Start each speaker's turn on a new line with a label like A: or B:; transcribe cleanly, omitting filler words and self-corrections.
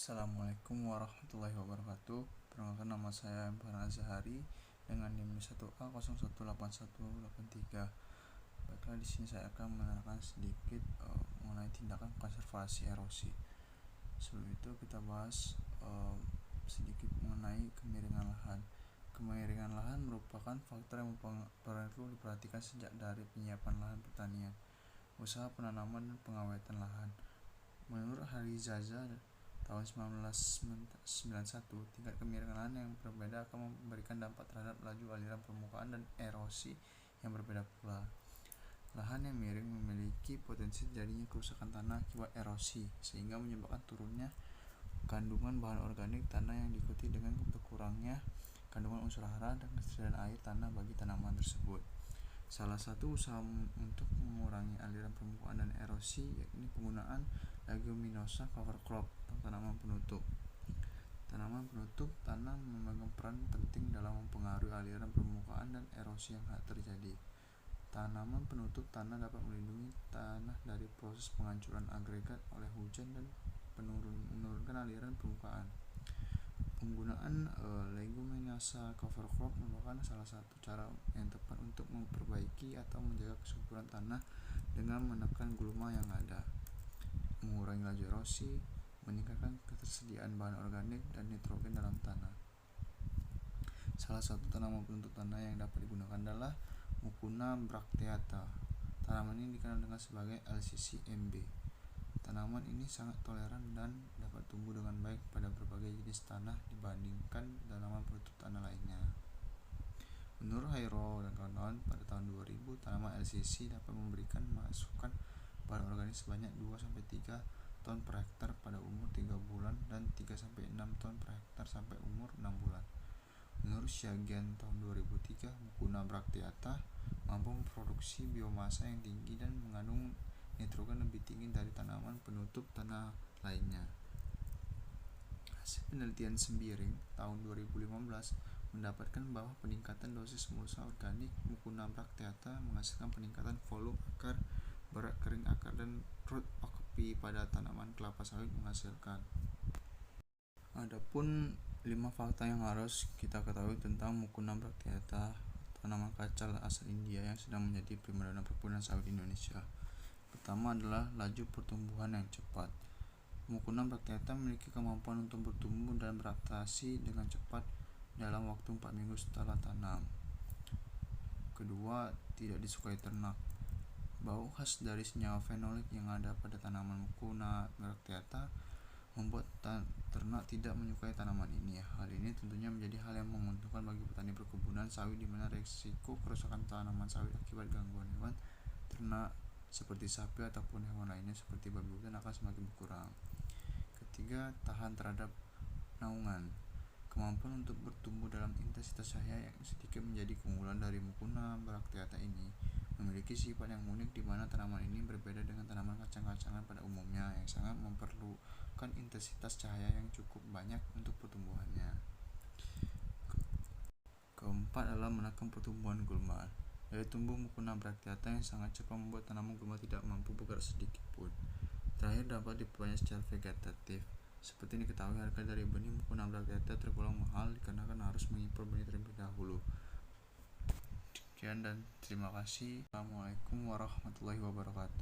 A: Assalamualaikum warahmatullahi wabarakatuh. Perkenalkan, nama saya Farhan Azhari dengan NIM 1A018183. Baiklah, di sini saya akan menerangkan sedikit mengenai tindakan konservasi erosi. Sebelum itu kita bahas sedikit mengenai kemiringan lahan. Kemiringan lahan merupakan faktor yang perlu diperhatikan sejak dari penyiapan lahan pertanian, usaha penanaman dan pengawetan lahan. Menurut Harizaza tahun 1991, tingkat kemiringan lahan yang berbeda akan memberikan dampak terhadap laju aliran permukaan dan erosi yang berbeda pula. Lahan yang miring memiliki potensi terjadinya kerusakan tanah akibat erosi, sehingga menyebabkan turunnya kandungan bahan organik tanah yang diikuti dengan berkurangnya kandungan unsur hara dan ketersediaan air tanah bagi tanaman tersebut. Salah satu usaha untuk mengurangi aliran permukaan dan erosi yakni penggunaan leguminosa cover crop atau tanaman penutup. Tanaman penutup tanah memegang peran penting dalam mempengaruhi aliran permukaan dan erosi yang terjadi. Tanaman penutup tanah dapat melindungi tanah dari proses penghancuran agregat oleh hujan dan menurunkan aliran permukaan. Penggunaan leguminosa cover crop merupakan salah satu cara yang tepat untuk memperbaiki atau menjaga kesuburan tanah dengan menekan gulma yang ada, mengurangi laju erosi, meningkatkan ketersediaan bahan organik dan nitrogen dalam tanah. Salah satu tanaman penutup tanah yang dapat digunakan adalah Mucuna bracteata. Tanaman ini dikenal dengan sebagai LCC MB. Tanaman ini sangat toleran dan dapat tumbuh dengan baik pada berbagai jenis tanah dibandingkan tanaman penutup tanah lainnya. Menurut Hairo dan kawan-kawan, pada tahun 2000 tanaman LCC dapat memberikan masukan bahan organik sebanyak 2-3 ton per hektar pada umur 3 bulan dan 3-6 ton per hektar sampai umur 6 bulan. Menurut Syagian tahun 2003, Mucuna bracteata mampu memproduksi biomasa yang tinggi dan mengandung nitrogen lebih tinggi dari tanaman penutup tanah lainnya. Hasil penelitian Sembiring tahun 2015 mendapatkan bahwa peningkatan dosis mulsa organik Mucuna bracteata menghasilkan peningkatan volume akar, berat kering akar, dan root occupy pada tanaman kelapa sawit menghasilkan. Adapun 5 fakta yang harus kita ketahui tentang Mucuna bracteata, tanaman kacal asal India yang sedang menjadi primadona perkebunan sawit Indonesia. Pertama adalah laju pertumbuhan yang cepat. Mucuna bracteata memiliki kemampuan untuk bertumbuh dan beradaptasi dengan cepat dalam waktu 4 minggu setelah tanam. Kedua, tidak disukai ternak. Bau khas dari senyawa fenolik yang ada pada tanaman Mucuna bracteata membuat ternak tidak menyukai tanaman ini. Hal ini tentunya menjadi hal yang menguntungkan bagi petani perkebunan sawit di mana risiko kerusakan tanaman sawit akibat gangguan hewan ternak seperti sapi ataupun hewan lainnya seperti babi hutan akan semakin berkurang. Ketiga, tahan terhadap naungan. Kemampuan untuk bertumbuh dalam intensitas cahaya yang sedikit menjadi keunggulan dari Mucuna bracteata ini. Memiliki sifat yang unik di mana tanaman ini berbeda dengan tanaman kacang-kacangan pada umumnya yang sangat memerlukan intensitas cahaya yang cukup banyak untuk pertumbuhannya. Keempat adalah menekan pertumbuhan gulma. Daya tumbuh Mucuna bracteata yang sangat cepat membuat tanaman gulma tidak mampu bergerak sedikit pun. Terakhir, dapat diperbanyak secara vegetatif. Seperti diketahui, harga dari benih Mucuna bracteata tergolong mahal dikarenakan harus mengimpor benih terlebih dahulu. Sekian dan terima kasih. Assalamualaikum warahmatullahi wabarakatuh.